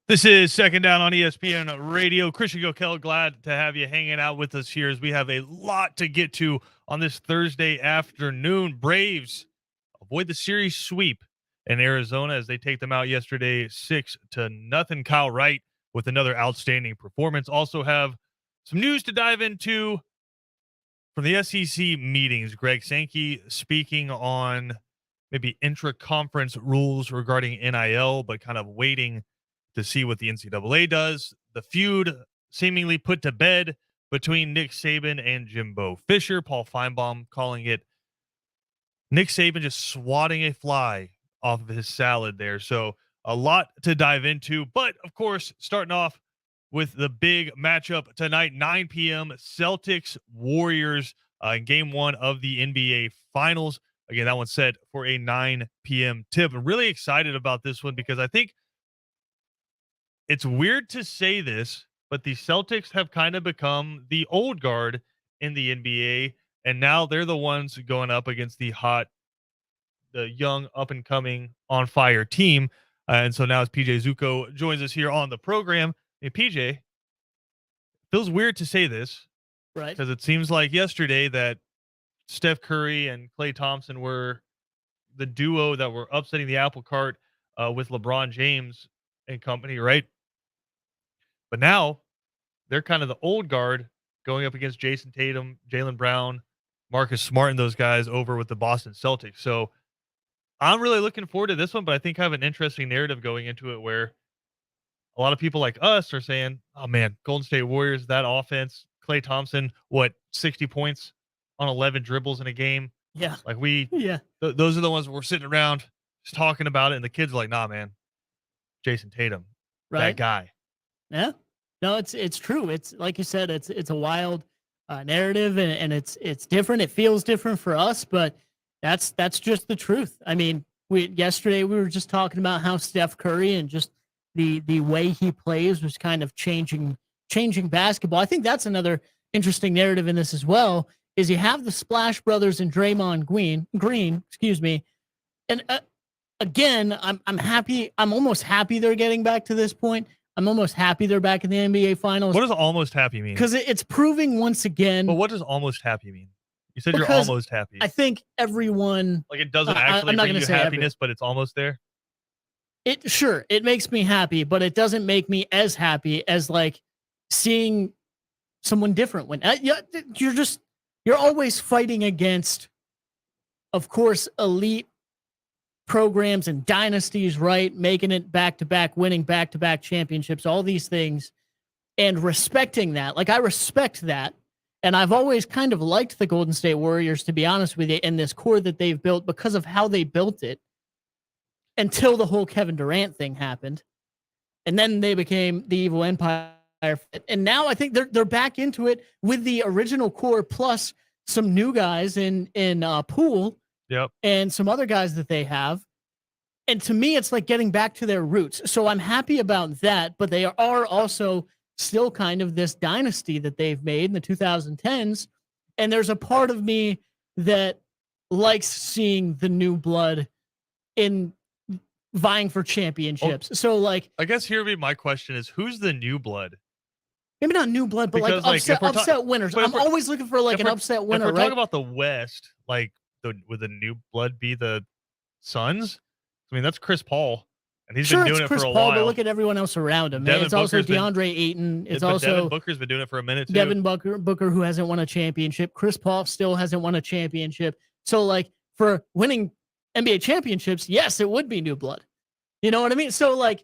This is Second Down on ESPN Radio. Christian Gokel, glad to have you hanging out with us here as we have a lot to get to on this Thursday afternoon. Braves avoid the series sweep in Arizona as they take them out yesterday 6-0. Kyle Wright with another outstanding performance. Also have some news to dive into from the SEC meetings. Greg Sankey speaking on maybe intra-conference rules regarding NIL, but kind of waiting to see what the NCAA does. The feud seemingly put to bed between Nick Saban and Jimbo Fisher. Paul Feinbaum calling it Nick Saban just swatting a fly off of his salad there. So a lot to dive into. But, of course, starting off with the big matchup tonight, 9 p.m., Celtics-Warriors in Game 1 of the NBA Finals. Again, that one's set for a 9 p.m. tip. I'm really excited about this one because I think it's weird to say this, but the Celtics have kind of become the old guard in the NBA, and now they're the ones going up against the young, up-and-coming, on-fire team. And so now as PJ Zuko joins us here on the program, hey, PJ, feels weird to say this, right? Because it seems like yesterday that Steph Curry and Klay Thompson were the duo that were upsetting the apple cart with LeBron James and company, right? But now they're kind of the old guard going up against Jason Tatum, Jaylen Brown, Marcus Smart, and those guys over with the Boston Celtics. So I'm really looking forward to this one, but I think I have an interesting narrative going into it where a lot of people like us are saying, oh man, Golden State Warriors, that offense, Klay Thompson, 60 points on 11 dribbles in a game. Yeah. Like yeah. Those are the ones we're sitting around just talking about it. And the kids are like, nah, man, Jason Tatum, that guy. Yeah. No, it's true. It's like you said, it's a wild narrative and it's different. It feels different for us, but that's just the truth. I mean, yesterday we were just talking about how Steph Curry and just the way he plays was kind of changing basketball. I think that's another interesting narrative in this as well. Is you have the Splash Brothers and Draymond Green, excuse me, and again, I'm happy. I'm almost happy they're getting back to this point. I'm almost happy they're back in the NBA Finals. What does almost happy mean? Because it's proving once again. But what does almost happy mean? You said you're almost happy. I think everyone. Like it doesn't actually bring you happiness, but it's almost there. It makes me happy, but it doesn't make me as happy as like seeing someone different win. You're always fighting against, of course, elite programs and dynasties, right? Making it back-to-back, winning back-to-back championships, all these things, and respecting that. Like, I respect that. And I've always kind of liked the Golden State Warriors, to be honest with you, and this core that they've built because of how they built it until the whole Kevin Durant thing happened. And then they became the evil empire. And now I think they're back into it with the original core plus some new guys in Poole. Yep. And some other guys that they have. And to me, it's like getting back to their roots. So I'm happy about that, but they are also still kind of this dynasty that they've made in the 2010s. And there's a part of me that likes seeing the new blood in vying for championships. So like, I guess here would be my question is who's the new blood? Maybe not new blood, but because, upset winners. I'm always looking for like an upset winner. If we're talking about the West, like, would the new blood be the Suns? I mean, that's Chris Paul, and he's been doing it for a while. But look at everyone else around him. It's also DeAndre Ayton. It's also Devin Booker's been doing it for a minute too. Devin Booker, who hasn't won a championship. Chris Paul still hasn't won a championship. So, like, for winning NBA championships, yes, it would be new blood. You know what I mean? So, like,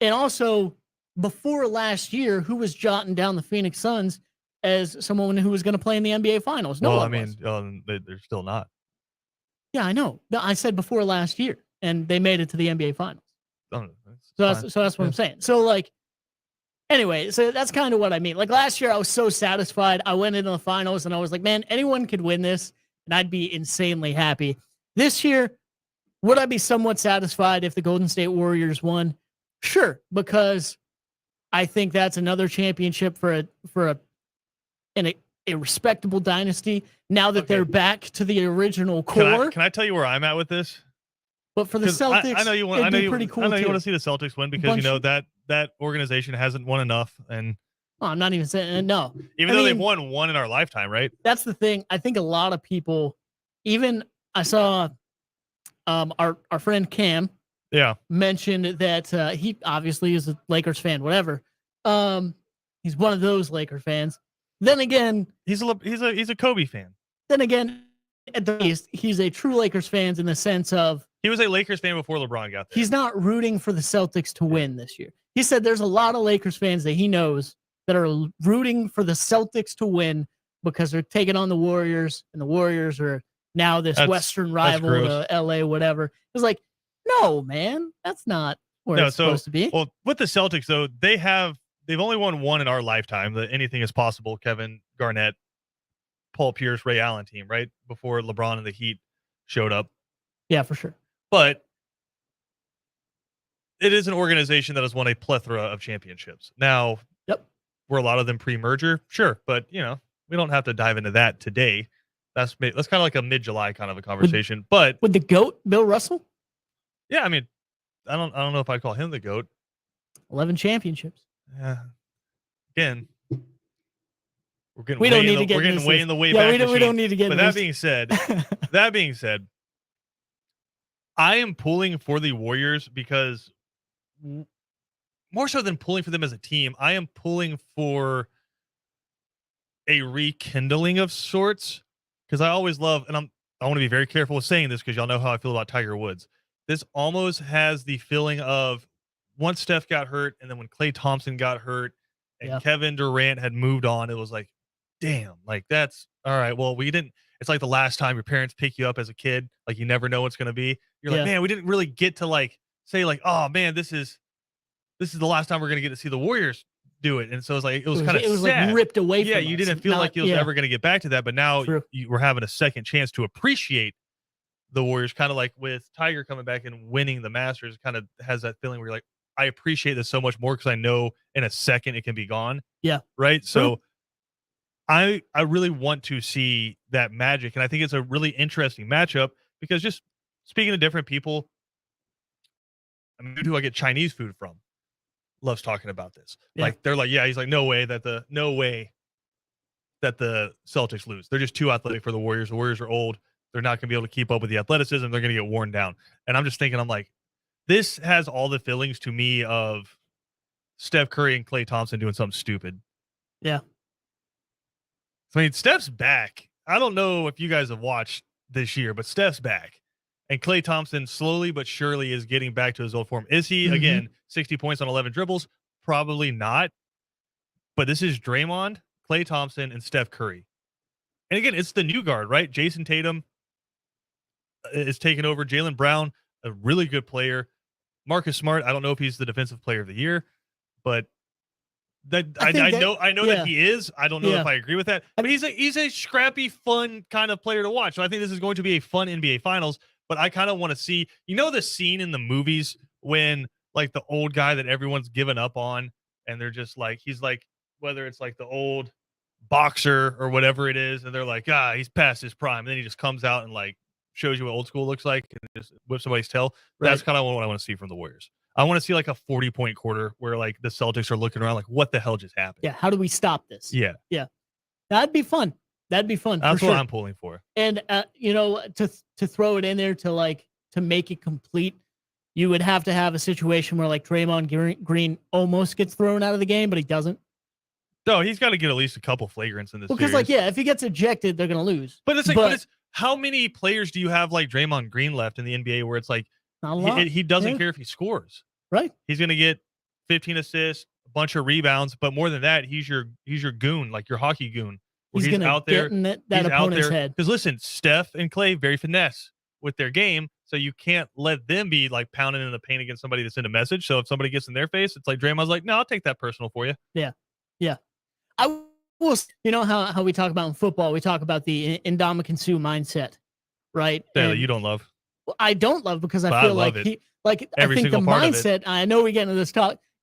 and also before last year, who was jotting down the Phoenix Suns as someone who was going to play in the NBA Finals? No one was. They're still not. Yeah, I know. I said before last year, and they made it to the NBA Finals. So that's what I'm saying. So, like, anyway, so that's kind of what I mean. Like, last year, I was so satisfied. I went into the finals, and I was like, man, anyone could win this, and I'd be insanely happy. This year, would I be somewhat satisfied if the Golden State Warriors won? Sure, because I think that's another championship for a respectable dynasty. Now that they're back to the original core. Can I tell you where I'm at with this? But for the 'Cause Celtics, I know you want. it'd I know be you. pretty cool I know you too. want to see the Celtics win because Bunch- you know that organization hasn't won enough, and Oh, I'm not even saying no. even though they've won one in our lifetime, right? That's the thing. I think a lot of people, even I saw our friend Cam Yeah, mentioned that he obviously is a Lakers fan, whatever. He's one of those Laker fans. Then again, he's a Kobe fan. then again, at the least, he's a true Lakers fan in the sense of He was a Lakers fan before LeBron got there. he's not rooting for the Celtics to win this year. He said there's a lot of Lakers fans that he knows that are rooting for the Celtics to win because they're taking on the Warriors, and the Warriors are now this Western rival to LA, whatever. It's like, no, man, that's not where it's supposed to be. Well, with the Celtics, though, they've only won one in our lifetime. The anything is possible. Kevin Garnett, Paul Pierce, Ray Allen team, right before LeBron and the Heat showed up. Yeah, for sure. But it is an organization that has won a plethora of championships. Now, yep, were a lot of them pre-merger? Sure, but we don't have to dive into that today. That's kind of like a mid-July kind of a conversation. But with the GOAT, Bill Russell? Yeah, I mean, I don't know if I'd call him the GOAT. 11 championships. Yeah. Again, we don't need to get way in the way back. We don't need to get. But that being said, I am pulling for the Warriors because more so than pulling for them as a team, I am pulling for a rekindling of sorts because I always love, and I want to be very careful with saying this because y'all know how I feel about Tiger Woods. This almost has the feeling of once Steph got hurt and then when Klay Thompson got hurt and Kevin Durant had moved on, it was like, damn, like that's all right. Well, we didn't. It's like the last time your parents pick you up as a kid, like you never know what's going to be. You're like, man, we didn't really get to like say like, oh man, this is the last time we're going to get to see the Warriors do it. And so it was kind of like ripped away. Yeah, from you us. didn't feel like you was ever going to get back to that, but now you were having a second chance to appreciate the Warriors, kind of like with Tiger coming back and winning the Masters. Kind of has that feeling where you're like, I appreciate this so much more because I know in a second it can be gone. Yeah. Right. So I really want to see that magic. And I think it's a really interesting matchup because just speaking to different people, I mean, who I get Chinese food from loves talking about this. Like they're like, yeah, he's like, no way that the Celtics lose. They're just too athletic for the Warriors. The Warriors are old. They're not going to be able to keep up with the athleticism. They're going to get worn down. And I'm just thinking, I'm like, this has all the feelings to me of Steph Curry and Klay Thompson doing something stupid. Yeah. I mean, Steph's back. I don't know if you guys have watched this year, but Steph's back. And Klay Thompson slowly but surely is getting back to his old form. Is he, again, 60 points on 11 dribbles? Probably not. But this is Draymond, Klay Thompson, and Steph Curry. And again, it's the new guard, right? Jason Tatum is taking over. Jaylen Brown, a really good player. Marcus Smart, I don't know if he's the defensive player of the year, but I know that he is. I don't know if I agree with that. But he's a scrappy, fun kind of player to watch. So I think this is going to be a fun NBA Finals. But I kind of want to see, the scene in the movies when like the old guy that everyone's given up on, and they're just like, he's like, whether it's like the old boxer or whatever it is, and they're like, he's past his prime. And then he just comes out and like shows you what old school looks like and just whips somebody's tail. Right. That's kind of what I want to see from the Warriors. I want to see like a 40-point quarter where like the Celtics are looking around like, what the hell just happened? Yeah. How do we stop this? Yeah. Yeah. That'd be fun. That'd be fun. That's what I'm pulling for. And, to throw it in there to make it complete, you would have to have a situation where like Draymond Green almost gets thrown out of the game, but he doesn't. No, he's got to get at least a couple flagrants in this because series. if he gets ejected, they're going to lose. But it's like, how many players do you have like Draymond Green left in the NBA where it's like, not a lot. He doesn't care if he scores. Right. He's going to get 15 assists, a bunch of rebounds, but more than that, he's your goon, like your hockey goon. He's going to get in that opponent's head. Because listen, Steph and Klay, very finesse with their game, so you can't let them be like pounding in the paint against somebody to send a message. So if somebody gets in their face, it's like Draymond's like, no, I'll take that personal for you. Yeah. Yeah. I will, how we talk about in football, we talk about the Ndamukong Suh mindset, right? That you don't love. I don't love because I feel like I think the mindset, I know we get into this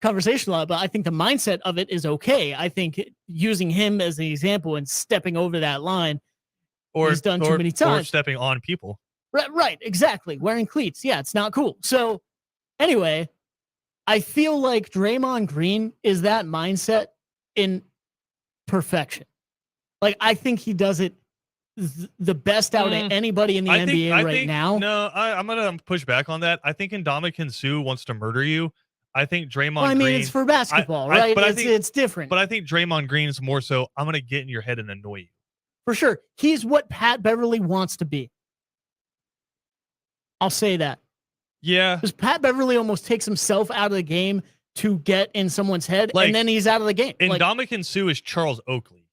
conversation a lot, but I think the mindset of it is okay. I think using him as an example and stepping over that line, he's done too many times. Or stepping on people. Right, exactly. Wearing cleats. Yeah, it's not cool. So anyway, I feel like Draymond Green is that mindset in perfection. Like I think he does it the best out of anybody in the NBA right now. No, I'm gonna push back on that. I think Ndamukong Suh wants to murder you. I think Draymond Well, I mean, Green. it's for basketball, right? But It's different. But I think Draymond Green's more so. I'm gonna get in your head and annoy you. For sure, he's what Pat Beverly wants to be. I'll say that. Yeah, because Pat Beverly almost takes himself out of the game to get in someone's head, Like, and then he's out of the game. Ndamukong Suh is Charles Oakley.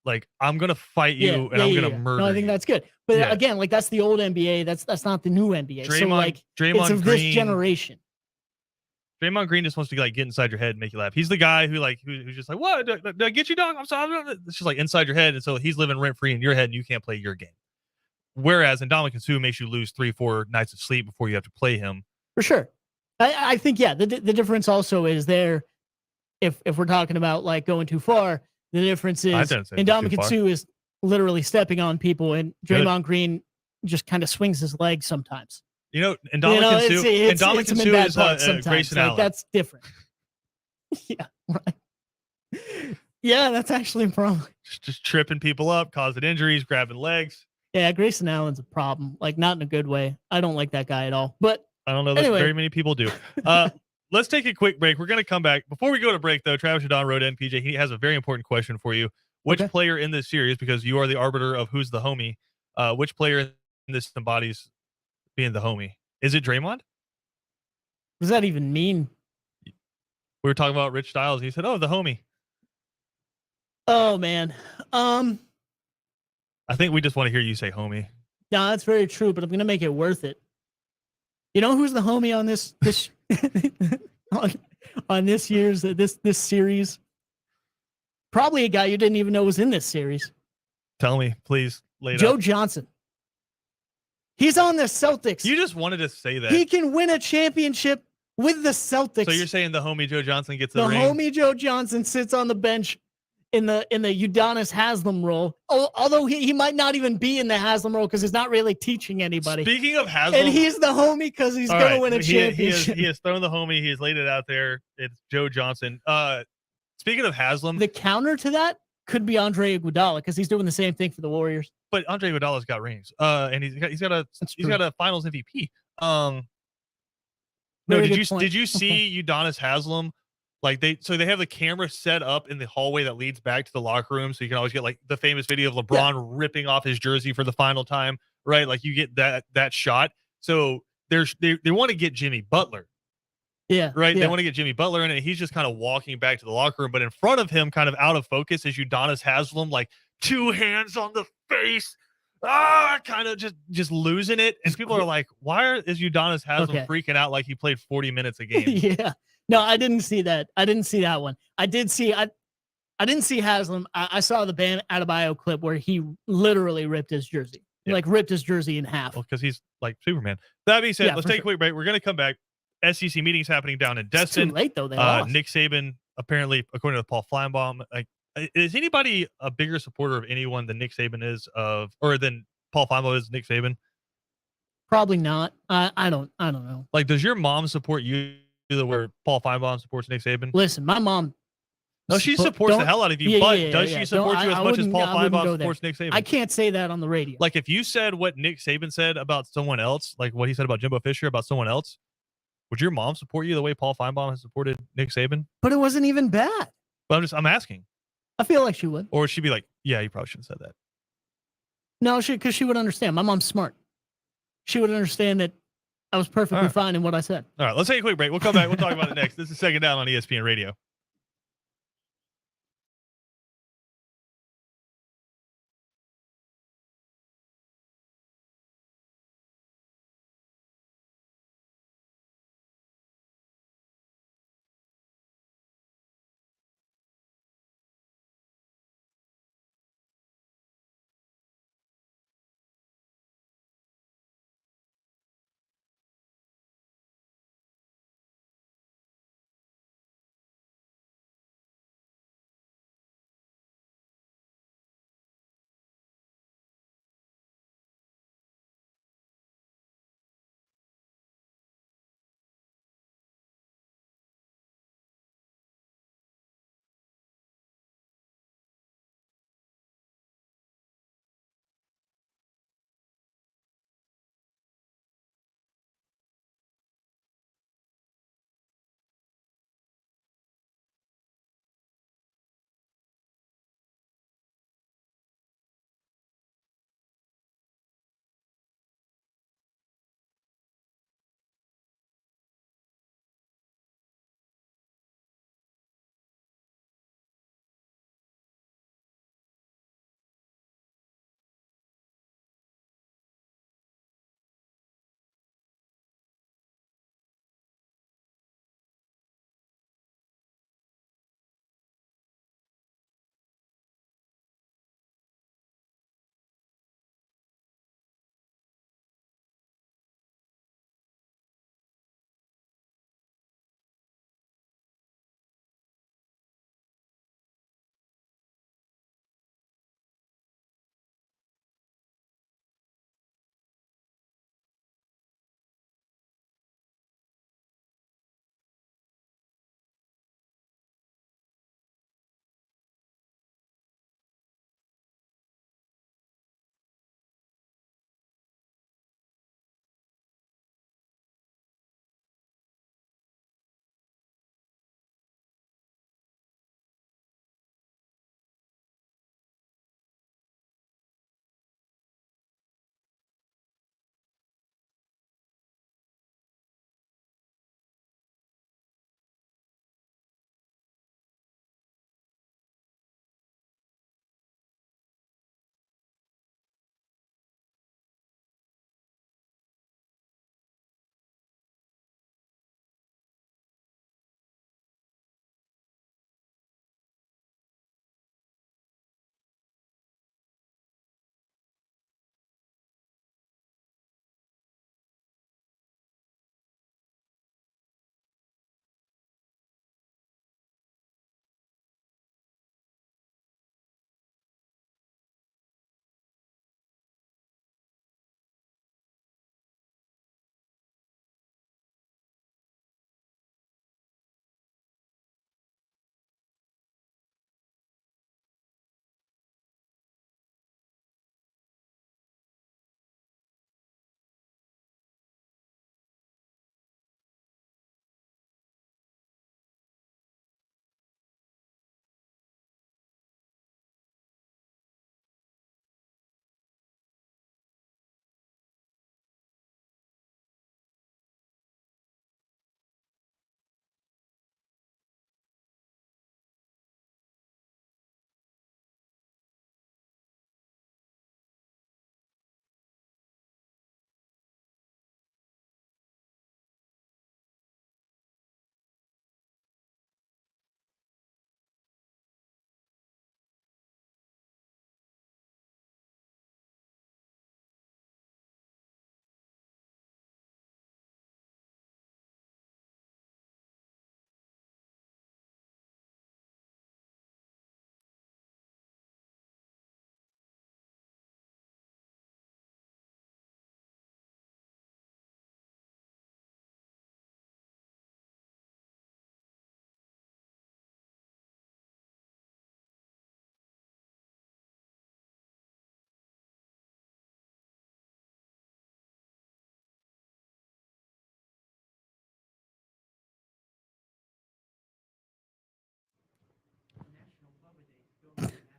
Like, I'm gonna fight you and I'm gonna murder you. No, I think that's good. But again, like that's the old NBA. That's not the new NBA. So like it's of this generation. Draymond Green just wants to like get inside your head and make you laugh. He's the guy who like who's just like, what? Did I get you, dog? I'm sorry. It's just like inside your head, and so he's living rent free in your head, and you can't play your game. Whereas Ndamukong Suh makes you lose 3-4 nights of sleep before you have to play him. For sure. I think the difference also is there. If we're talking about like going too far, the difference is Ndamukong Suh is literally stepping on people, and Draymond Green just kind of swings his legs sometimes. You know, Ndamukong Suh is Grayson Allen. That's different. Yeah, right. Yeah, that's actually a problem. Just tripping people up, causing injuries, grabbing legs. Yeah, Grayson Allen's a problem. Like not in a good way. I don't like that guy at all. But I don't know that very many people do. Let's take a quick break. We're going to come back. Before we go to break, though, Travis Shadon wrote in, PJ. He has a very important question for you. Which player in this series, because you are the arbiter of who's the homie, which player in this embodies being the homie? Is it Draymond? What does that even mean? We were talking about Rich Styles. He said, "Oh, the homie." Oh man. I think we just want to hear you say homie. No, that's very true, but I'm gonna make it worth it. You know who's the homie on this on this year's this series? Probably a guy you didn't even know was in this series. Tell me, please. Joe Johnson. He's on the Celtics. You just wanted to say that. He can win a championship with the Celtics. So you're saying the homie Joe Johnson gets the ring? The homie Joe Johnson sits on the bench in the Udonis Haslem role. Although he might not even be in the Haslem role because he's not really teaching anybody. Speaking of Haslem, and he's the homie because he's going to win a championship. He has thrown the homie. He has laid it out there. It's Joe Johnson. Speaking of Haslem, the counter to that could be Andre Iguodala because he's doing the same thing for the Warriors. But Andre Iguodala's got rings. And he's got a Finals MVP. No, did you see Udonis Haslem? Like they have the camera set up in the hallway that leads back to the locker room, so you can always get like the famous video of LeBron ripping off his jersey for the final time, right? Like you get that shot. So they want to get Jimmy Butler. Yeah. Right. Yeah. They want to get Jimmy Butler in, and he's just kind of walking back to the locker room. But in front of him, kind of out of focus, is Udonis Haslem, like 2 hands on the face, kind of just losing it. And people are like, "Why is Udonis Haslem freaking out like he played 40 minutes a game?" Yeah. No, I didn't see that. I didn't see that one. I didn't see Haslem. I saw the Bam Adebayo clip where he literally ripped his jersey, like ripped his jersey in half. Well, because he's like Superman. That being said, let's take a quick break. We're going to come back. SEC meetings happening down in Destin. It's too late though. They lost. Nick Saban, apparently, according to Paul Feinbaum, like, is anybody a bigger supporter of anyone than Nick Saban is or than Paul Feinbaum is Nick Saban? Probably not. I don't know. Like, does your mom support you where Paul Feinbaum supports Nick Saban? Listen, my mom. No, she supports the hell out of you, but does she support you as much as Paul Feinbaum supports Nick Saban? I can't say that on the radio. Like, if you said what Nick Saban said about someone else, like what he said about Jimbo Fisher about someone else, would your mom support you the way Paul Feinbaum has supported Nick Saban? But it wasn't even bad. But I'm asking. I feel like she would. Or would she be like, yeah, you probably shouldn't have said that? No, because she would understand. My mom's smart. She would understand that I was perfectly fine in what I said. All right, let's take a quick break. We'll come back. We'll talk about it next. This is Second Down on ESPN Radio.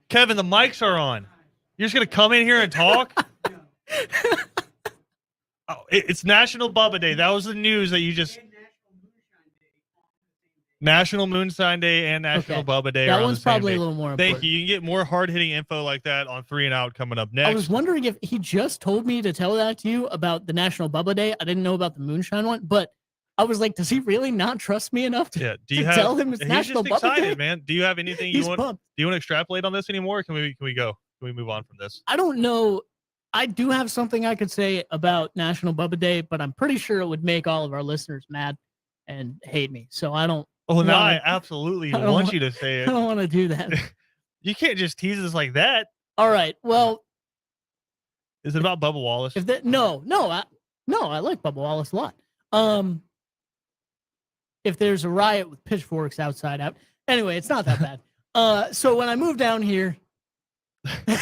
Kevin, the mics are on. You're just gonna come in here and talk? Oh, it's National Bubba Day. That was the news that you just. National Moonshine Day and National Bubba Day. That are on one's the same probably day. a little more Thank important. you. You can get more hard-hitting info like that on 3 and Out coming up next. I was wondering if he just told me to tell that to you about the National Bubba Day. I didn't know about the Moonshine one, but I was like, does he really not trust me enough to, tell him it's he's National just Bubba excited, Day? man. Do you have anything you He's want? pumped. Do you want to extrapolate on this anymore? Or can we go? Can we move on from this? I don't know. I do have something I could say about National Bubba Day, but I'm pretty sure it would make all of our listeners mad and hate me. So I don't. Oh, now I absolutely want you to say it. I don't want to do that. You can't just tease us like that. All right. Well, is it about Bubba Wallace? No, I like Bubba Wallace a lot. If there's a riot with pitchforks outside out. Anyway, it's not that bad. So when I moved down here, got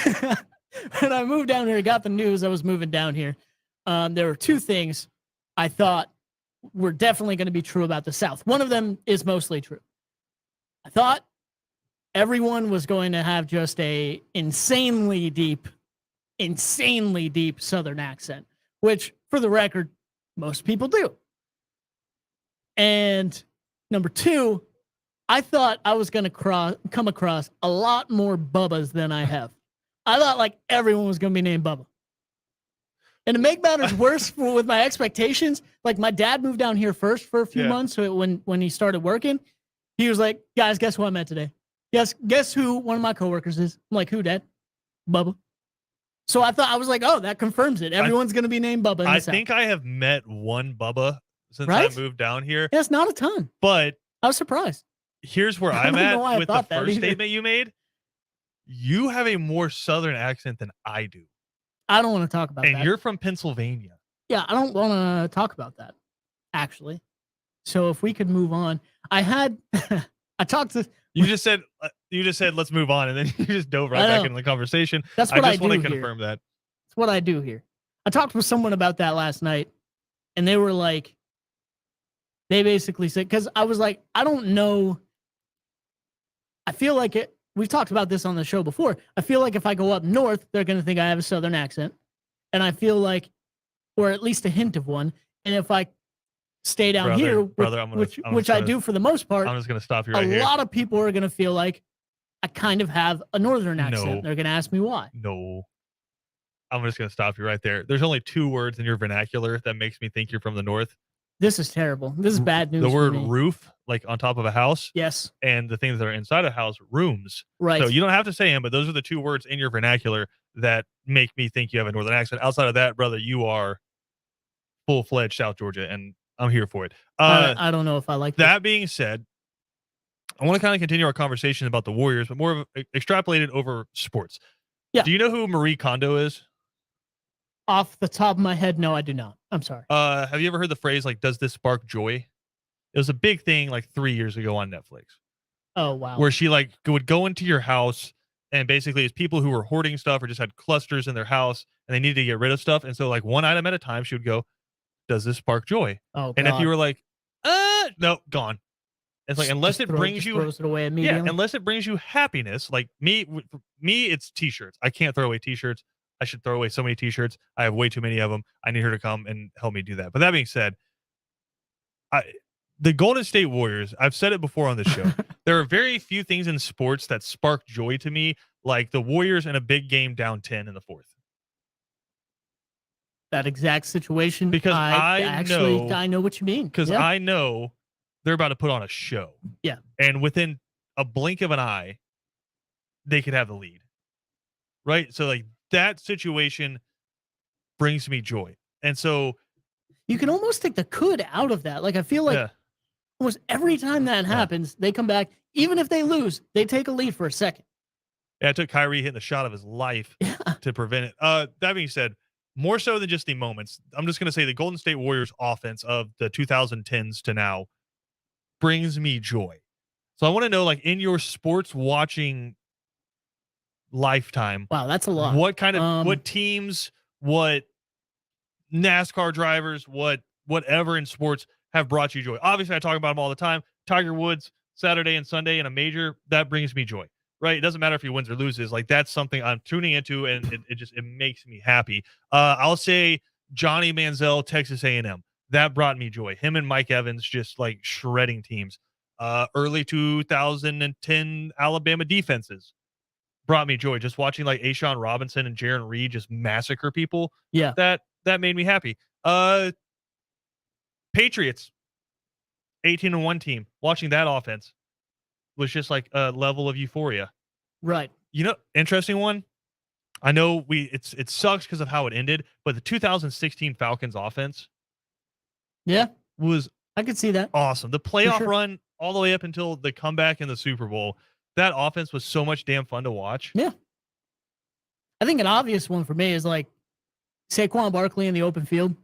the news I was moving down here. There were two things I thought were definitely going to be true about the South. One of them is mostly true. I thought everyone was going to have just a insanely deep Southern accent, which, for the record, most people do. And number two, I thought I was going to come across a lot more Bubbas than I have. I thought like everyone was going to be named Bubba. And to make matters worse with my expectations, like my dad moved down here first for a few months. So when he started working, he was like, guys, guess who I met today? Guess who one of my coworkers is? I'm like, who, Dad? Bubba. So I was like, oh, that confirms it. Everyone's going to be named Bubba. I think I have met one Bubba since I moved down here. Yeah, it's not a ton. But I was surprised. Here's where I'm at with the first statement you made. You have a more Southern accent than I do. I don't want to talk about that. And you're from Pennsylvania. Yeah, I don't want to talk about that, actually. So if we could move on. I talked to... You just said, let's move on. And then you just dove right back into the conversation. That's what I just want to confirm that. That's what I do here. I talked with someone about that last night. And they were like, they basically said, because I was like, I don't know. I feel like it. We've talked about this on the show before. I feel like if I go up north, they're going to think I have a Southern accent. And I feel like, or at least a hint of one. And if I stay down here, which I do for the most part, I'm just going to stop you right here. A lot of people are going to feel like I kind of have a Northern accent. No. They're going to ask me why. No. I'm just going to stop you right there. There's only 2 words in your vernacular that makes me think you're from the North. This is terrible. This is bad news. The word roof, like on top of a house. Yes. And the things that are inside a house, rooms. Right. So you don't have to say them, but those are the 2 words in your vernacular that make me think you have a Northern accent. Outside of that, brother, you are full-fledged South Georgia, and I'm here for it. I don't know if I like that. Being said, I want to kind of continue our conversation about the Warriors, but more of extrapolated over sports. Yeah. Do you know who Marie Kondo is? Off the top of my head, no, I do not. I'm sorry. Have you ever heard the phrase, like, does this spark joy? It was a big thing like 3 years ago on Netflix. Oh, wow. Where she like would go into your house, and basically it's people who were hoarding stuff or just had clusters in their house and they needed to get rid of stuff. And so like one item at a time, she would go, does this spark joy? Oh, and if you were like, no, gone. It's like, unless it brings you, throws it away immediately. Yeah, unless it brings you happiness. Like me, it's t-shirts. I can't throw away t-shirts. I should throw away so many t-shirts. I have way too many of them. I need her to come and help me do that. But that being said, the Golden State Warriors, I've said it before on the show. There are very few things in sports that spark joy to me, like the Warriors in a big game down 10 in the 4th. That exact situation. Because I know what you mean. Because I know they're about to put on a show. Yeah. And within a blink of an eye, they could have the lead. Right? So like that situation brings me joy. And so you can almost take the could out of that. Like I feel like almost every time that happens, they come back. Even if they lose, they take a lead for a second. Yeah, it took Kyrie hitting the shot of his life to prevent it. That being said, more so than just the moments, I'm just going to say the Golden State Warriors offense of the 2010s to now brings me joy. So I want to know, like, in your sports watching lifetime. Wow, that's a lot. What kind of, what teams, what NASCAR drivers, whatever in sports have brought you joy? Obviously, I talk about them all the time. Tiger Woods, Saturday and Sunday in a major, that brings me joy. right? It doesn't matter if he wins or loses. Like that's something I'm tuning into, and it makes me happy. I'll say Johnny Manziel, Texas A&M. That brought me joy. Him and Mike Evans just like shredding teams. Early 2010 Alabama defenses brought me joy. Just watching like Ashawn Robinson and Jaron Reed just massacre people. Yeah. That made me happy. Patriots, 18-1 team. Watching that offense was just like a level of euphoria. Right. Interesting one. I know it sucks because of how it ended, but the 2016 Falcons offense, was I could see that. awesome. The playoff sure. run all the way up until the comeback in the Super Bowl, that offense was so much damn fun to watch. Yeah. I think an obvious one for me is like Saquon Barkley in the open field.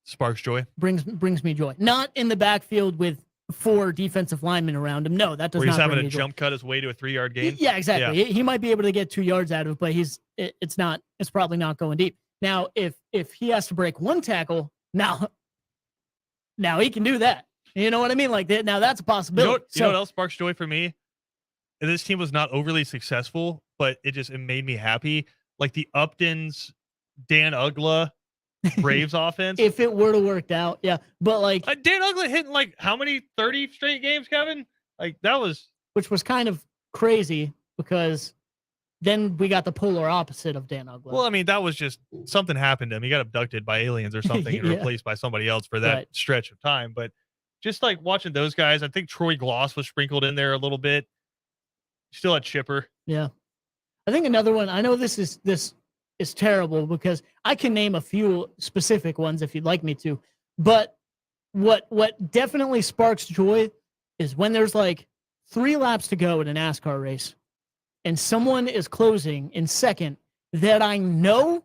Sparks joy. Brings me joy. Not in the backfield with 4 defensive linemen around him. No, that does Where he's not having bring a me joy. jump cut his way to a 3-yard gain. Yeah, exactly. Yeah. He might be able to get 2 yards out of it, but it's probably not going deep. Now, if he has to break 1 tackle, now he can do that. You know what I mean? Like that. Now that's a possibility. You know what else sparks joy for me? And this team was not overly successful, but it made me happy. Like the Upton's Dan Ugla Braves offense. If it were to work out, yeah. But like Dan Ugla hitting like how many 30 straight games, Kevin? Like that was, which was kind of crazy because then we got the polar opposite of Dan Ugla. well, I mean, that was just something happened to him. He got abducted by aliens or something and Yeah. replaced by somebody else for that Right. stretch of time. But just like watching those guys, I think Troy Gloss was sprinkled in there a little bit. Still had Chipper. Yeah. I think another one, I know this is terrible because I can name a few specific ones if you'd like me to, but what definitely sparks joy is when there's like 3 laps to go in a NASCAR race and someone is closing in second that I know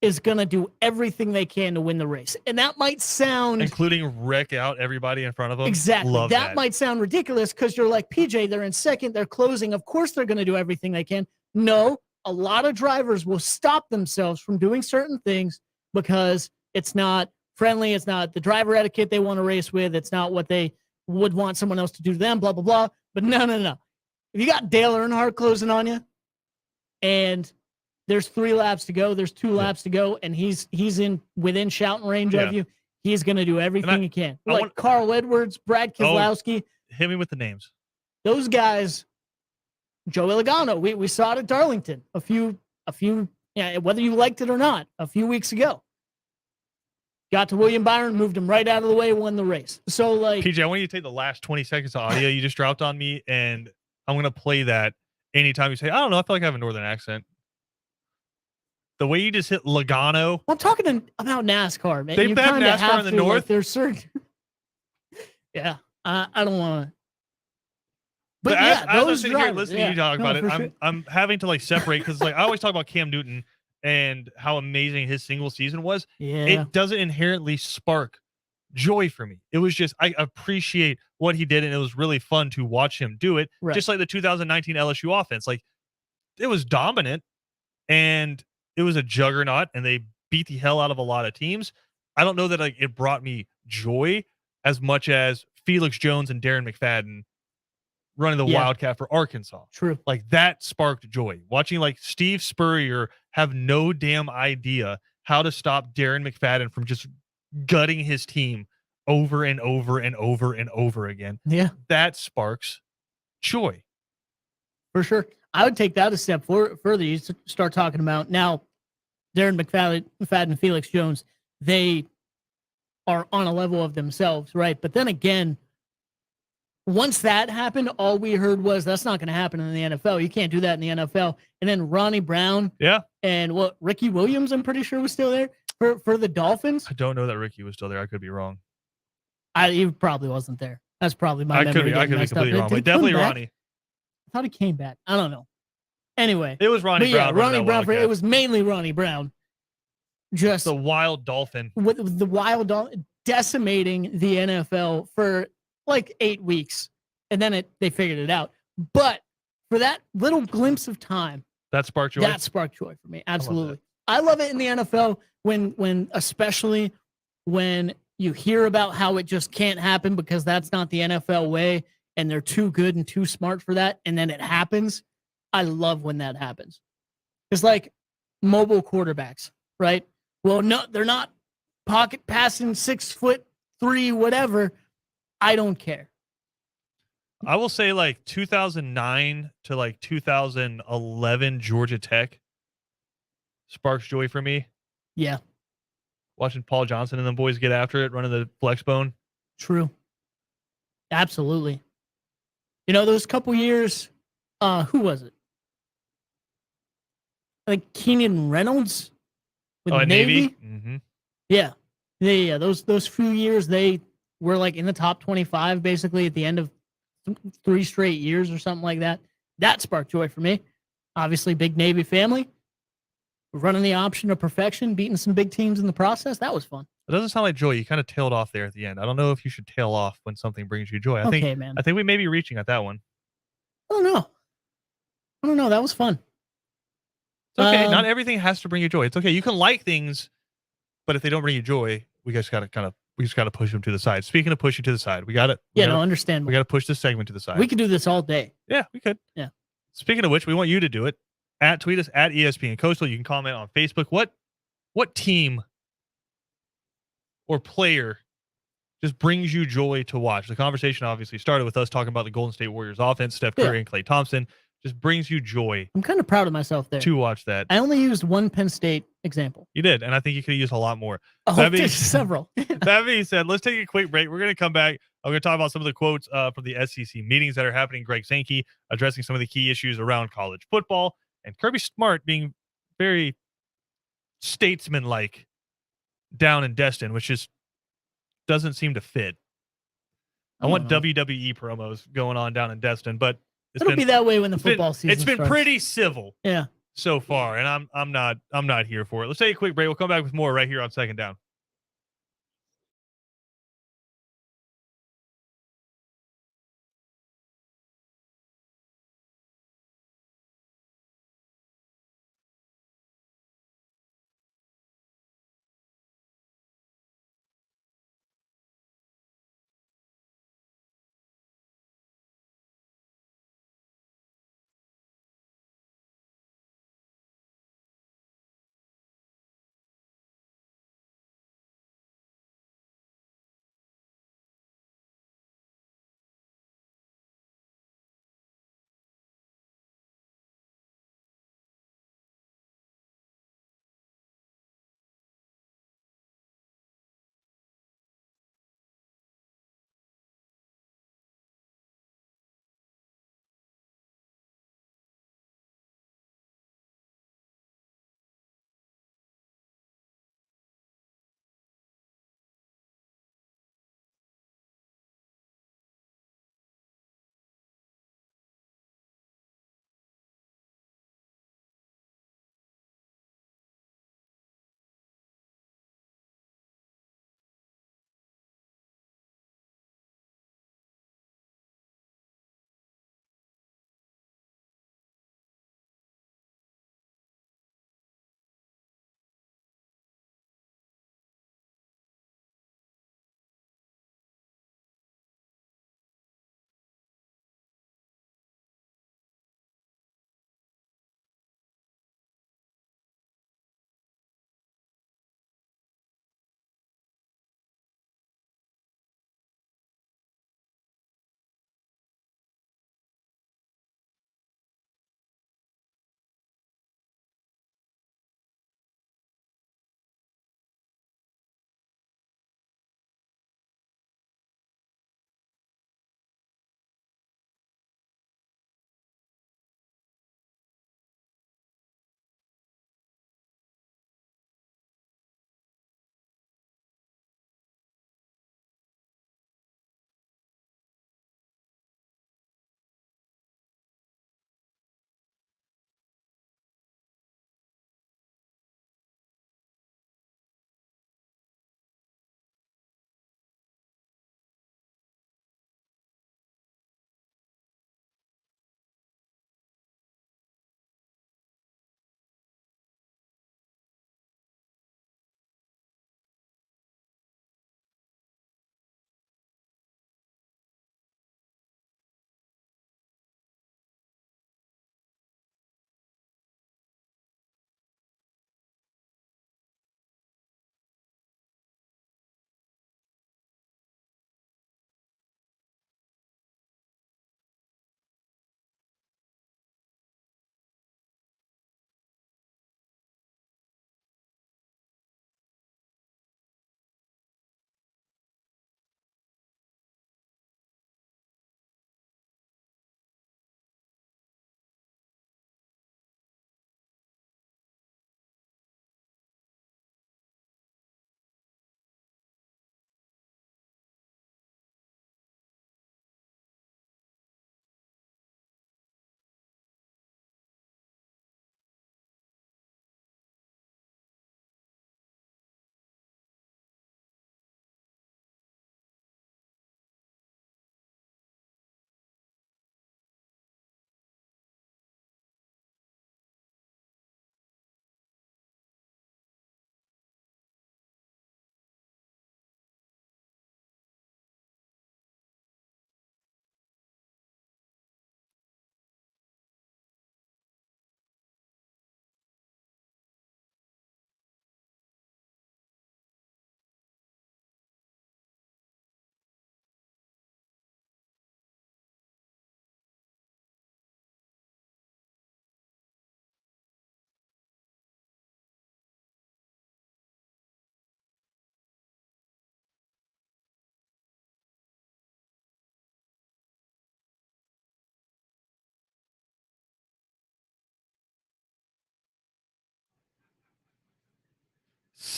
is going to do everything they can to win the race. And that might sound Including wreck out everybody in front of them. exactly. Love That might sound ridiculous because you're like, PJ, they're in second, they're closing. Of course they're going to do everything they can. No, a lot of drivers will stop themselves from doing certain things because it's not friendly. It's not the driver etiquette they want to race with. It's not what they would want someone else to do to them, blah, blah, blah. But no. If you got Dale Earnhardt closing on you and there's 3 laps to go, there's 2 laps to go, and he's within shouting range of you, he's going to do everything he can. Like Carl Edwards, Brad Keselowski. Hit me with the names. Those guys, Joe Logano, we saw it at Darlington a few, whether you liked it or not, a few weeks ago. Got to William Byron, moved him right out of the way, won the race. So, like, PJ, I want you to take the last 20 seconds of audio you just dropped on me, and I'm going to play that anytime you say, I don't know, I feel like I have a northern accent. The way you just hit Logano. I'm talking about NASCAR, man. They You bet kinda NASCAR have in the to, north? Like, there's certain. Yeah, I don't want to. But as I'm those sitting here drivers, listening to you talk about it, sure. I'm having to like separate because like I always talk about Cam Newton and how amazing his single season was. Yeah. It doesn't inherently spark joy for me. It was just I appreciate what he did, and it was really fun to watch him do it. Right. Just like the 2019 LSU offense, like it was dominant and it was a juggernaut, and they beat the hell out of a lot of teams. I don't know that like it brought me joy as much as Felix Jones and Darren McFadden running the Wildcat for Arkansas. True. Like that sparked joy. Watching like Steve Spurrier have no damn idea how to stop Darren McFadden from just gutting his team over and over and over and over again. Yeah. That sparks joy. For sure. I would take that a step further. You start talking about now Darren McFadden, Felix Jones, they are on a level of themselves, right? But then again, once that happened, all we heard was that's not going to happen in the NFL. You can't do that in the NFL. And then Ronnie Brown, and Ricky Williams, I'm pretty sure was still there for the Dolphins. I don't know that Ricky was still there. I could be wrong. He probably wasn't there. That's probably my memory. I could be completely wrong. But definitely Ronnie. I thought he came back. I don't know. Anyway, it was Ronnie Brown. Ronnie Brown. It was mainly Ronnie Brown. Just the wild dolphin. With the wild dolphin decimating the NFL for like 8 weeks, and then they figured it out. But for that little glimpse of time, that sparked joy. That sparked joy for me. Absolutely, I love it in the NFL when especially when you hear about how it just can't happen because that's not the NFL way, and they're too good and too smart for that, and then it happens. I love when that happens. It's like mobile quarterbacks, right? Well, no, they're not pocket passing 6'3", whatever. I don't care. I will say like 2009 to like 2011 Georgia Tech sparks joy for me. Yeah, Watching Paul Johnson and the boys get after it, running the flex bone. true. Absolutely. You know, those couple years, who was it? Like Keenan Reynolds with Navy. Navy. Yeah. Yeah. Those few years, they were like in the top 25 basically at the end of 3 straight years or something like that. That sparked joy for me. Obviously, big Navy family. Running the option of perfection, beating some big teams in the process. That was fun. It doesn't sound like joy. You kind of tailed off there at the end. I don't know if you should tail off when something brings you joy. Okay, man. I think we may be reaching at that one. I don't know. That was fun. It's okay. Not everything has to bring you joy. It's okay. You can like things, but if they don't bring you joy, we just gotta push them to the side. Speaking of pushing to the side, we got it. Understand. We got to push this segment to the side. We could do this all day. Yeah, we could. Yeah. Speaking of which, we want you to do it. Tweet us at ESPN Coastal. You can comment on Facebook. What team or player just brings you joy to watch? The conversation obviously started with us talking about the Golden State Warriors offense, Steph Curry and Klay Thompson. Just brings you joy. I'm kind of proud of myself there to watch that. I only used one Penn State example. You did, and I think you could have used a lot more. Oh, there's several. That being said, let's take a quick break. We're going to come back. I'm going to talk about some of the quotes from the SEC meetings that are happening. Greg Sankey addressing some of the key issues around college football, and Kirby Smart being very statesman-like down in Destin, which just doesn't seem to fit. I want WWE promos going on down in Destin, but it'll be that way when the football season starts. It's been pretty civil, yeah, so far, and I'm not here for it. Let's take a quick break. We'll come back with more right here on Second Down.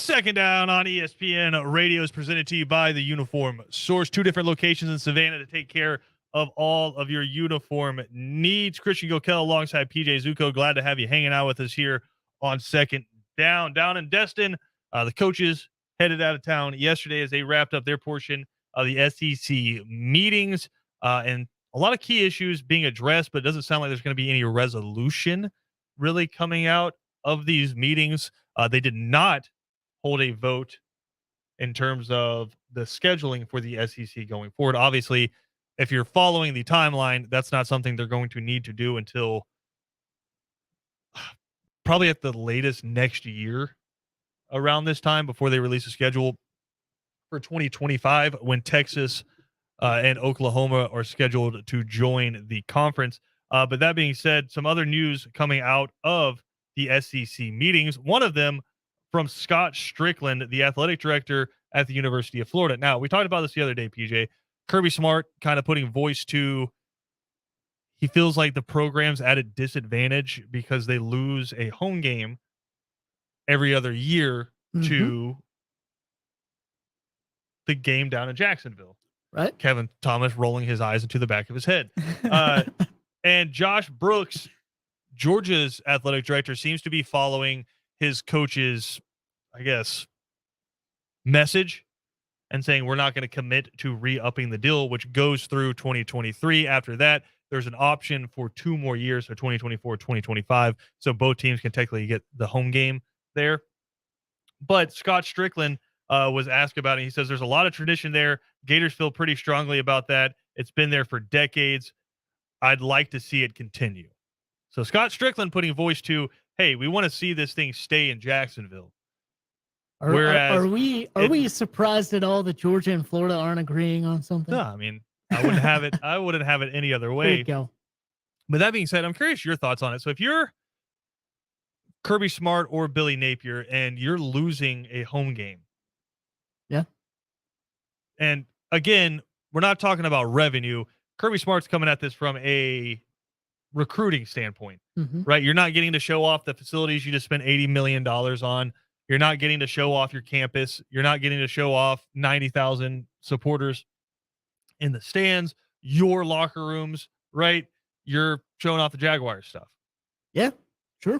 Second Down on ESPN Radio is presented to you by the Uniform Source. 2 different locations in Savannah to take care of all of your uniform needs. Christian Gokel alongside PJ Zuko. Glad to have you hanging out with us here on Second Down. Down in Destin, the coaches headed out of town yesterday as they wrapped up their portion of the SEC meetings. And a lot of key issues being addressed, but it doesn't sound like there's going to be any resolution really coming out of these meetings. They did not hold a vote in terms of the scheduling for the SEC going forward. Obviously, if you're following the timeline, that's not something they're going to need to do until probably at the latest next year around this time before they release a schedule for 2025 when Texas and Oklahoma are scheduled to join the conference. But that being said, some other news coming out of the SEC meetings, one of them from Scott Strickland, the athletic director at the University of Florida. Now, we talked about this the other day, PJ. Kirby Smart kind of putting voice to, he feels like the program's at a disadvantage because they lose a home game every other year to the game down in Jacksonville. Right. Kevin Thomas rolling his eyes into the back of his head. And Josh Brooks, Georgia's athletic director, seems to be following his coach's, I guess, message and saying we're not going to commit to re-upping the deal, which goes through 2023. After that, there's an option for 2 more years, so 2024, 2025. So both teams can technically get the home game there. But Scott Strickland was asked about it. He says there's a lot of tradition there. Gators feel pretty strongly about that. It's been there for decades. I'd like to see it continue. So Scott Strickland putting voice to, hey, we want to see this thing stay in Jacksonville. Are we surprised at all that Georgia and Florida aren't agreeing on something? No, I mean, I wouldn't have it. I wouldn't have it any other way. There you go. But that being said, I'm curious your thoughts on it. So if you're Kirby Smart or Billy Napier and you're losing a home game. Yeah. And again, we're not talking about revenue. Kirby Smart's coming at this from a recruiting standpoint, right? You're not getting to show off the facilities you just spent $80 million on. You're not getting to show off your campus. You're not getting to show off 90,000 supporters in the stands, your locker rooms, right? You're showing off the Jaguars stuff. Yeah, sure.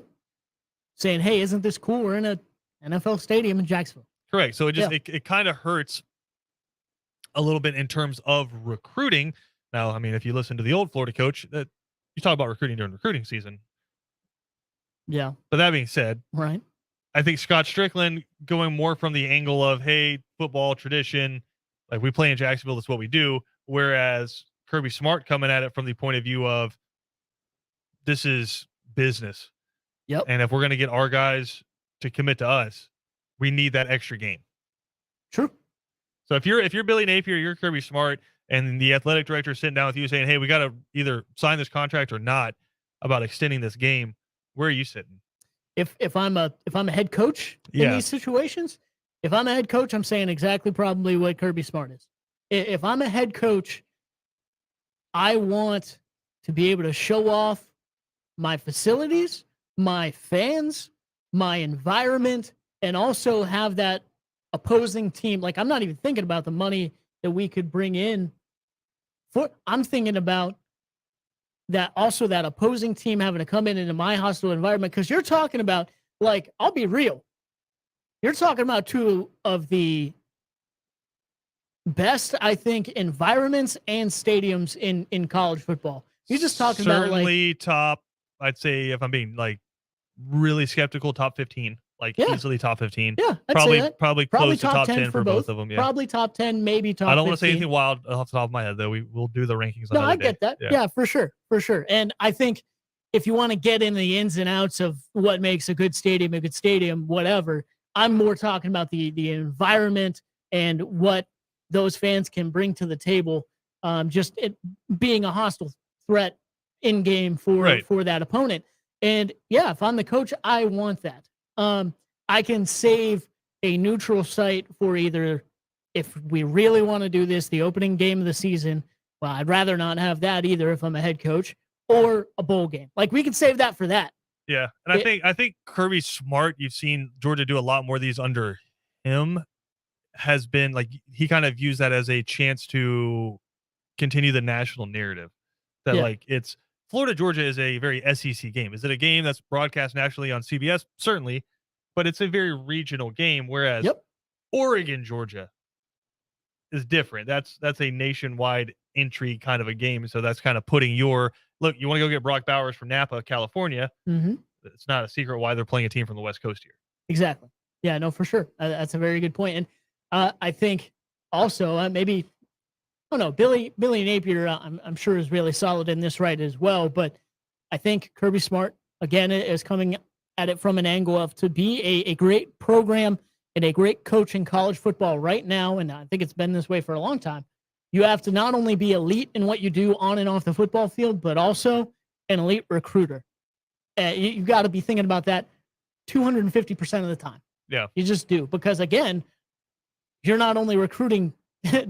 Saying, hey, isn't this cool? We're in a NFL stadium in Jacksonville. Correct. So it kind of hurts a little bit in terms of recruiting. Now, I mean, if you listen to the old Florida coach, that you talk about recruiting during recruiting season. Yeah. But that being said, right. I think Scott Strickland going more from the angle of, hey, football tradition, like we play in Jacksonville, that's what we do. Whereas Kirby Smart coming at it from the point of view of this is business. Yep. And if we're going to get our guys to commit to us, we need that extra game. True. So if you're Billy Napier, you're Kirby Smart, and the athletic director is sitting down with you saying, hey, we got to either sign this contract or not about extending this game, where are you sitting? If I'm a head coach in these situations, if I'm a head coach, I'm saying exactly probably what Kirby Smart is. If I'm a head coach, I want to be able to show off my facilities, my fans, my environment, and also have that opposing team. Like, I'm not even thinking about the money that we could bring in. I'm thinking about that also that opposing team having to come into my hostile environment. Because you're talking about, like, I'll be real. You're talking about 2 of the best, I think, environments and stadiums in college football. You're just talking about, like, certainly top, I'd say, if I'm being like really skeptical, top 15, like easily top 15. Yeah, probably close to top 10 for both of them. Yeah, probably top 10, maybe top 15. I don't want to say anything wild off the top of my head, though. We'll do the rankings. No, I get that. Yeah, for sure. And I think if you want to get in the ins and outs of what makes a good stadium, whatever, I'm more talking about the environment and what those fans can bring to the table. Just it being a hostile threat in game for that opponent. And yeah, if I'm the coach, I want that. I can save a neutral site for either, if we really want to do this, the opening game of the season. Well, I'd rather not have that either if I'm a head coach, or a bowl game. Like, we can save that for that. Yeah. And I think Kirby Smart, you've seen Georgia do a lot more of these under him has been like he kind of used that as a chance to continue the national narrative that Yeah. like it's Florida Georgia is a very SEC game. Is it a game that's broadcast nationally on CBS? Certainly, but it's a very regional game. Whereas Yep. Oregon Georgia is different. That's a nationwide entry kind of a game. So that's kind of putting your look. You want to go get Brock Bowers from Napa, California. Mm-hmm. It's not a secret why they're playing a team from the West Coast here. Exactly. Yeah, no, for sure. That's a very good point. And I think also maybe, I don't know, Billy Napier, I'm sure is really solid in this right as well. But I think Kirby Smart, again, is coming at it from an angle of to be a great program and a great coach in college football right now. And I think it's been this way for a long time. You have to not only be elite in what you do on and off the football field, but also an elite recruiter. You've got to be thinking about that 250% of the time. Yeah. You just do. Because again, you're not only recruiting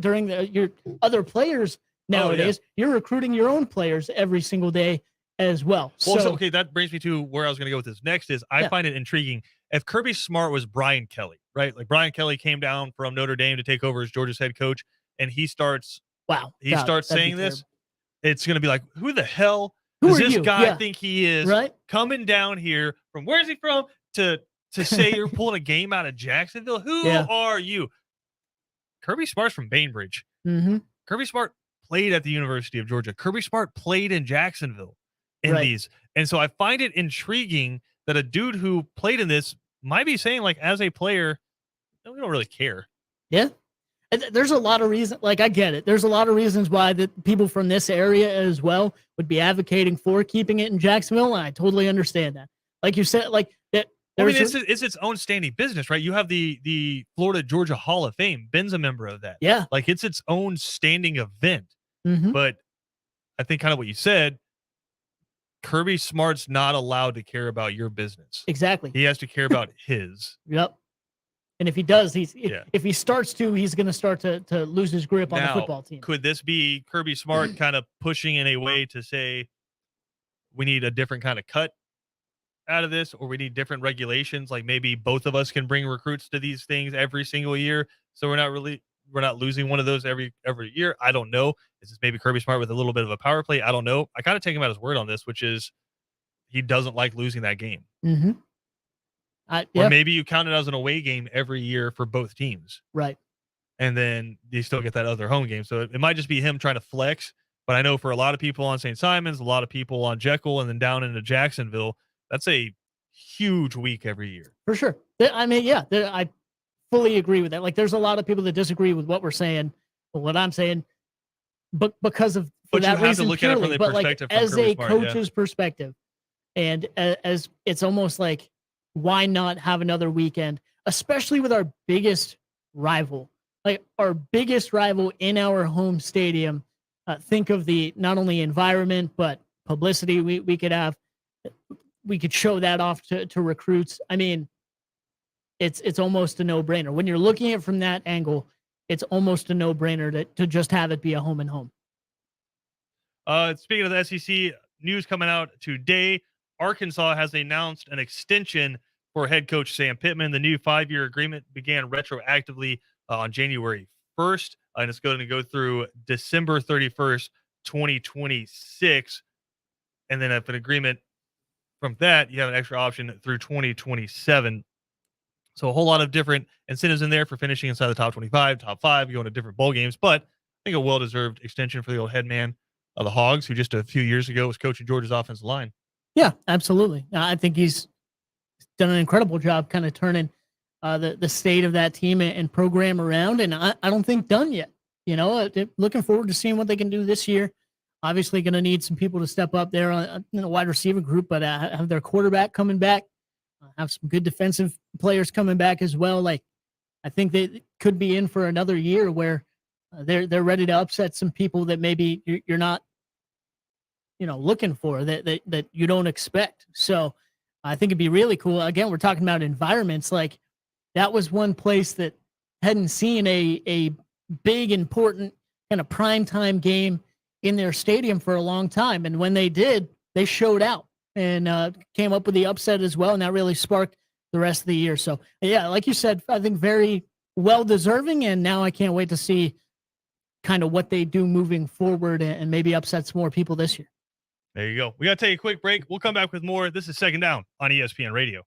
during your other players nowadays, you're recruiting your own players every single day as well. Well, so okay, that brings me to where I was going to go with this next is I find it intriguing. If Kirby Smart was Brian Kelly, right? Like Brian Kelly came down from Notre Dame to take over as Georgia's head coach, and he starts saying this, it's going to be like, who the hell does this guy think he is coming down here from where's he from to say you're pulling a game out of Jacksonville? Who are you? Kirby Smart's from Bainbridge. Mm-hmm. Kirby Smart played at the University of Georgia. Kirby Smart played in Jacksonville in these. And so I find it intriguing that a dude who played in this might be saying, like, as a player, we don't really care. Yeah. And there's a lot of reasons. Like, I get it. There's a lot of reasons why the people from this area as well would be advocating for keeping it in Jacksonville. And I totally understand that. Like you said, like that. I mean, it's its own standing business, right? You have the Florida Georgia Hall of Fame. Ben's a member of that. Yeah. Like it's its own standing event. Mm-hmm. But I think kind of what you said, Kirby Smart's not allowed to care about your business. Exactly. He has to care about his. Yep. And if he does, if he starts to, he's going to start to lose his grip on the football team. Could this be Kirby Smart kind of pushing in a way to say we need a different kind of cut out of this, or we need different regulations? Like maybe both of us can bring recruits to these things every single year, so we're not losing one of those every year. I don't know. This is maybe Kirby Smart with a little bit of a power play. I don't know. I kind of take him at his word on this, which is he doesn't like losing that game. Mm-hmm. Or maybe you count it as an away game every year for both teams. Right. And then you still get that other home game. So it might just be him trying to flex. But I know for a lot of people on St. Simon's, a lot of people on Jekyll, and then down into Jacksonville, that's a huge week every year. For sure. I mean, I fully agree with that. Like there's a lot of people that disagree with what we're saying, or what I'm saying, but because of that reason, look at it from the perspective like, as a coach's perspective, and as it's almost like, why not have another weekend, especially with our biggest rival, like our biggest rival in our home stadium. Think of the not only environment but publicity we could have. We could show that off to recruits. I mean, it's almost a no-brainer. When you're looking at it from that angle, it's almost a no-brainer to just have it be a home and home. Speaking of the SEC, news coming out today, Arkansas has announced an extension for head coach Sam Pittman. The new 5-year agreement began retroactively on January 1st, and it's going to go through December 31st, 2026. And then if an agreement from that, you have an extra option through 2027. So a whole lot of different incentives in there for finishing inside the top 25, top 5, going to different bowl games. But I think a well-deserved extension for the old head man of the Hogs, who just a few years ago was coaching Georgia's offensive line. Yeah, absolutely. I think he's done an incredible job kind of turning the state of that team and program around. And I don't think done yet. You know, looking forward to seeing what they can do this year. Obviously going to need some people to step up there in the wide receiver group, but have their quarterback coming back, have some good defensive players coming back as well. Like, I think they could be in for another year where they're ready to upset some people that maybe you're not, looking for, that you don't expect. So I think it'd be really cool. Again, we're talking about environments. Like, that was one place that hadn't seen a big, important kind of primetime game in their stadium for a long time. And when they did, they showed out and came up with the upset as well. And that really sparked the rest of the year. So yeah, like you said, I think very well deserving. And now I can't wait to see kind of what they do moving forward and maybe upset some more people this year. There you go. We got to take a quick break. We'll come back with more. This is Second Down on ESPN Radio.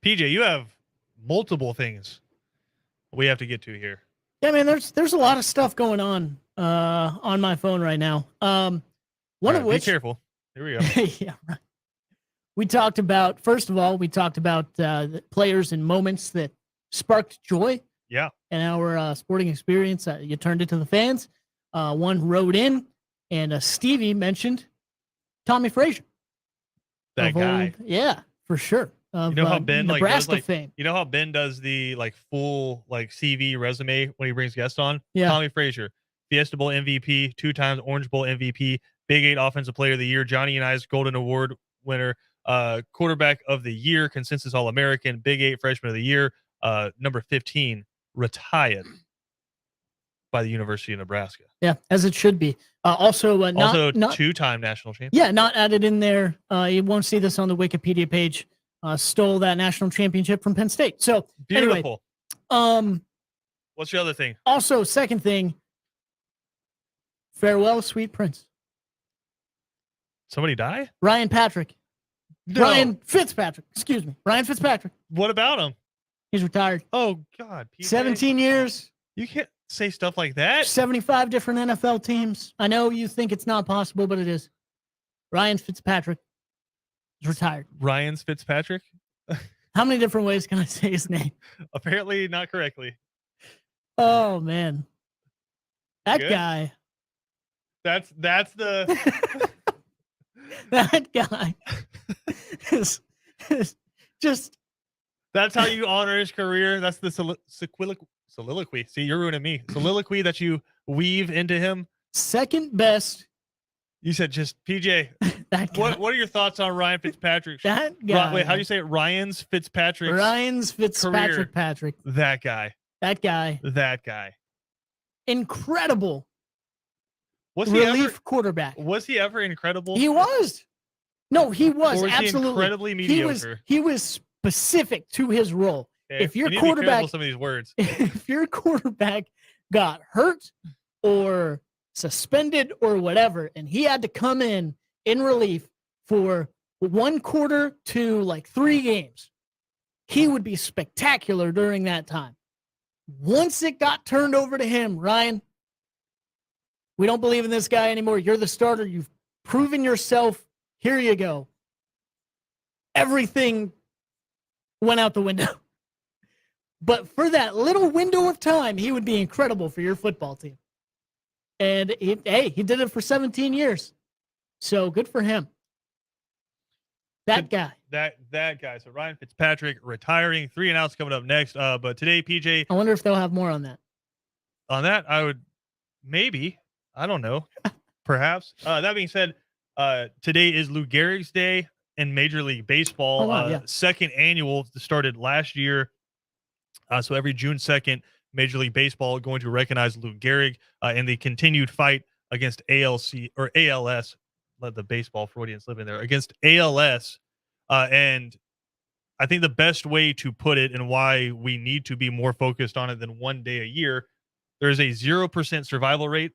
PJ, you have multiple things we have to get to here. Yeah, man, there's a lot of stuff going on my phone right now. One of which, be careful. Here we go. Yeah, right. We talked about, first of all, the players and moments that sparked joy Yeah. in our sporting experience. You turned it to the fans. One wrote in, and Stevie mentioned Tommy Frazier. That guy. Yeah, for sure. Of, You know how Ben Nebraska like fame. you know how Ben does the like full like CV resume when he brings guests on? Yeah. Tommy Frazier, Fiesta Bowl MVP, 2 times Orange Bowl MVP, Big 8 Offensive Player of the Year, Johnny Unitas Golden Award winner, quarterback of the year, consensus All-American, Big 8 Freshman of the Year, number 15, retired by the University of Nebraska. Yeah, as it should be. Also, not 2-time national champion. Yeah, not added in there. You won't see this on the Wikipedia page. Stole that national championship from Penn State. So Beautiful. Anyway, what's your other thing? Also, second thing, farewell, sweet prince. Somebody die? Ryan Patrick. No. Ryan Fitzpatrick. Excuse me. Ryan Fitzpatrick. What about him? He's retired. Oh, God. PJ? 17 years. You can't say stuff like that. 75 different NFL teams. I know you think it's not possible, but it is. Ryan Fitzpatrick is retired. Ryan's Fitzpatrick? How many different ways can I say his name? Apparently not correctly. Oh, man. That Good. guy. That's the... That guy is just... That's how you honor his career. That's the soliloquy. See, you're ruining me. Soliloquy that you weave into him. Second best. You said just PJ. That guy. What are your thoughts on Ryan Fitzpatrick? That guy. Wait, how do you say it? Ryan's Fitzpatrick. Ryan's Fitzpatrick career. Patrick. That guy. That guy. That guy. Incredible. Was he relief quarterback. Was he ever incredible? He was. No, he was, or was absolutely he incredibly mediocre. He was specific to his role. Okay. If your you need quarterback, to be some of these words. If your quarterback got hurt or suspended or whatever, and he had to come in relief for 1 quarter to like 3 games, he would be spectacular during that time. Once it got turned over to him, Ryan, we don't believe in this guy anymore. You're the starter. You've proven yourself. Here you go. Everything went out the window. But for that little window of time, he would be incredible for your football team. And he did it for 17 years. So good for him. That guy. That guy. So Ryan Fitzpatrick retiring. 3 and outs coming up next. But today, PJ. I wonder if they'll have more on that. On that, I would maybe. I don't know. Perhaps. That being said, today is Lou Gehrig's Day in Major League Baseball. Oh, wow, yeah. Second annual started last year. So every June 2nd, Major League Baseball going to recognize Lou Gehrig in the continued fight against ALS. Let the baseball Freudian slip in there, against ALS. And I think the best way to put it and why we need to be more focused on it than 1 day a year, there's a 0% survival rate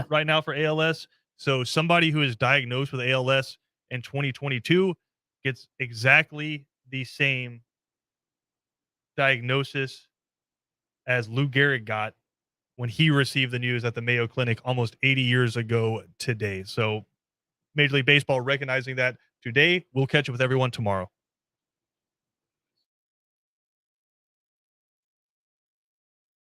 right now for ALS. So somebody who is diagnosed with ALS in 2022 gets exactly the same diagnosis as Lou Gehrig got when he received the news at the Mayo Clinic almost 80 years ago today. So Major League Baseball recognizing that today. We'll catch up with everyone tomorrow.